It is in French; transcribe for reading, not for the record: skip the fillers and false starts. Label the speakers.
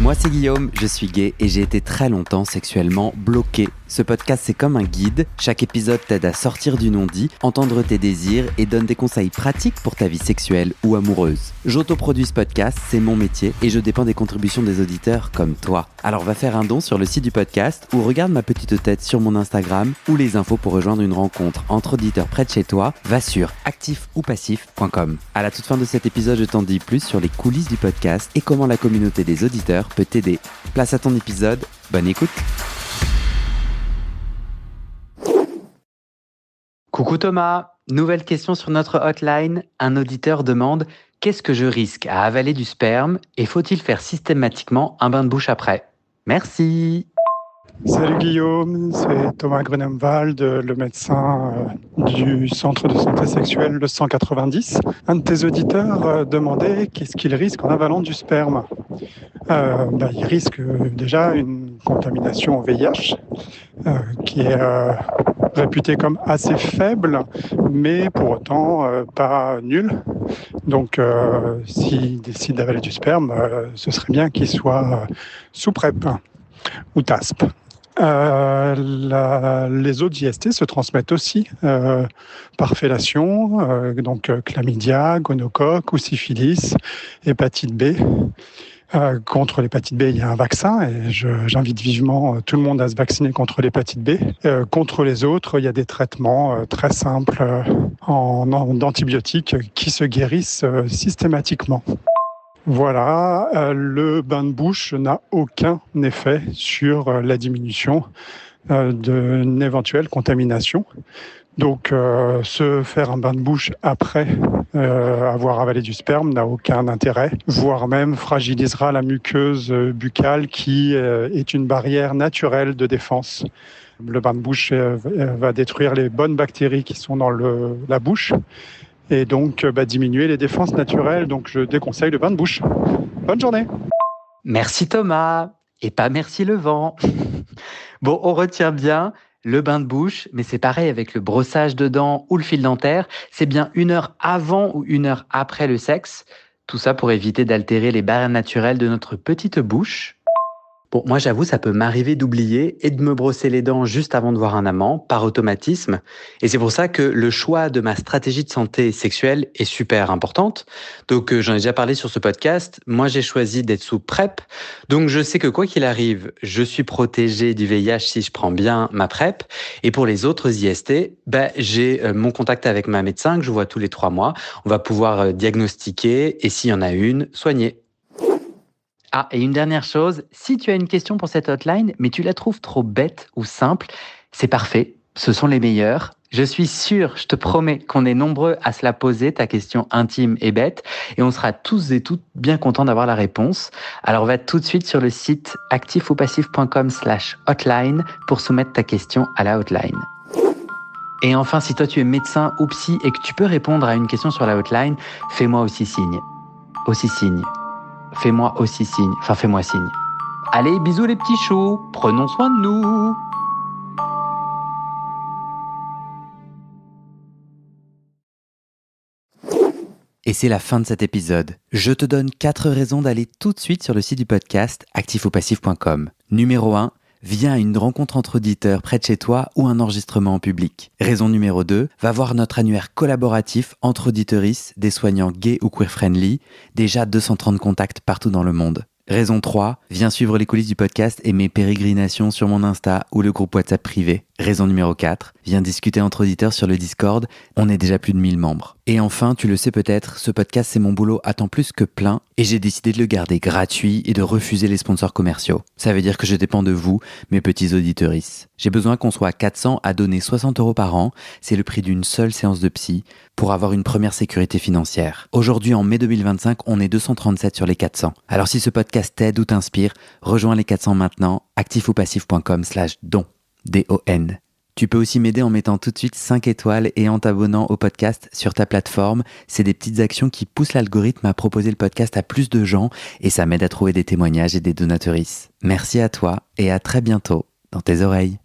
Speaker 1: Moi c'est Guillaume, je suis gay et j'ai été très longtemps sexuellement bloqué. Ce podcast c'est comme un guide, chaque épisode t'aide à sortir du non-dit, entendre tes désirs et donne des conseils pratiques pour ta vie sexuelle ou amoureuse. J'autoproduis ce podcast, c'est mon métier et je dépends des contributions des auditeurs comme toi. Alors va faire un don sur le site du podcast ou regarde ma petite tête sur mon Instagram ou les infos pour rejoindre une rencontre entre auditeurs près de chez toi, va sur actifoupacif.com. À la toute fin de cet épisode, je t'en dis plus sur les coulisses du podcast et comment la communauté des auditeurs peut t'aider. Place à ton épisode, bonne écoute. Coucou Thomas, nouvelle question sur notre hotline. Un auditeur demande « Qu'est-ce que je risque à avaler du sperme et faut-il faire systématiquement un bain de bouche après ?» Merci.
Speaker 2: Salut Guillaume, c'est Thomas Grunemwald, le médecin du centre de santé sexuelle le 190. Un de tes auditeurs demandait qu'est-ce qu'il risque en avalant du sperme. Il risque déjà une contamination au VIH qui est réputée comme assez faible, mais pour autant pas nulle. Donc s'il décide d'avaler du sperme, ce serait bien qu'il soit sous PrEP ou TASP. Les autres IST se transmettent aussi par fellation, donc chlamydia, gonocoque ou syphilis, hépatite B. Contre l'hépatite B, il y a un vaccin et j'invite vivement tout le monde à se vacciner contre l'hépatite B. Contre les autres, il y a des traitements très simples d'antibiotiques qui se guérissent systématiquement. Voilà, le bain de bouche n'a aucun effet sur la diminution d'une éventuelle contamination. Donc, se faire un bain de bouche après avoir avalé du sperme n'a aucun intérêt, voire même fragilisera la muqueuse buccale qui est une barrière naturelle de défense. Le bain de bouche va détruire les bonnes bactéries qui sont dans la bouche et donc diminuer les défenses naturelles. Donc, je déconseille le bain de bouche. Bonne journée.
Speaker 1: Merci Thomas, et pas merci le vent. Bon, on retient bien le bain de bouche, mais c'est pareil avec le brossage de dents ou le fil dentaire. C'est bien 1 heure avant ou 1 heure après le sexe. Tout ça pour éviter d'altérer les barrières naturelles de notre petite bouche. Bon, moi j'avoue, ça peut m'arriver d'oublier et de me brosser les dents juste avant de voir un amant, par automatisme. Et c'est pour ça que le choix de ma stratégie de santé sexuelle est super importante. Donc j'en ai déjà parlé sur ce podcast. Moi j'ai choisi d'être sous PrEP. Donc je sais que quoi qu'il arrive, je suis protégé du VIH si je prends bien ma PrEP. Et pour les autres IST, j'ai mon contact avec ma médecin que je vois tous les 3 mois. On va pouvoir diagnostiquer et s'il y en a une, soigner. Ah, et une dernière chose, si tu as une question pour cette hotline, mais tu la trouves trop bête ou simple, c'est parfait, ce sont les meilleurs. Je suis sûr, je te promets qu'on est nombreux à se la poser, ta question intime et bête, et on sera tous et toutes bien contents d'avoir la réponse. Alors va tout de suite sur le site actifoupacif.com/hotline pour soumettre ta question à la hotline. Et enfin, si toi tu es médecin ou psy et que tu peux répondre à une question sur la hotline, fais-moi aussi signe. Aussi signe. Fais-moi aussi signe. Enfin, fais-moi signe. Allez, bisous les petits choux. Prenons soin de nous. Et c'est la fin de cet épisode. Je te donne 4 raisons d'aller tout de suite sur le site du podcast actifoupacif.com. Numéro 1. Viens à une rencontre entre auditeurs près de chez toi ou un enregistrement en public. Raison numéro 2, va voir notre annuaire collaboratif entre auditeuristes, des soignants gays ou queer-friendly, déjà 230 contacts partout dans le monde. Raison 3, viens suivre les coulisses du podcast et mes pérégrinations sur mon Insta ou le groupe WhatsApp privé. Raison numéro 4, viens discuter entre auditeurs sur le Discord, on est déjà plus de 1000 membres. Et enfin, tu le sais peut-être, ce podcast c'est mon boulot à temps plus que plein et j'ai décidé de le garder gratuit et de refuser les sponsors commerciaux. Ça veut dire que je dépends de vous, mes petits auditeuristes. J'ai besoin qu'on soit 400 à donner 60 € par an, c'est le prix d'une seule séance de psy, pour avoir une première sécurité financière. Aujourd'hui, en mai 2025, on est 237 sur les 400. Alors si ce podcast t'aide ou t'inspire, rejoins les 400 maintenant, actifoupacif.com/don. D-O-N. Tu peux aussi m'aider en mettant tout de suite 5 étoiles et en t'abonnant au podcast sur ta plateforme. C'est des petites actions qui poussent l'algorithme à proposer le podcast à plus de gens et ça m'aide à trouver des témoignages et des donateurices. Merci à toi et à très bientôt dans tes oreilles.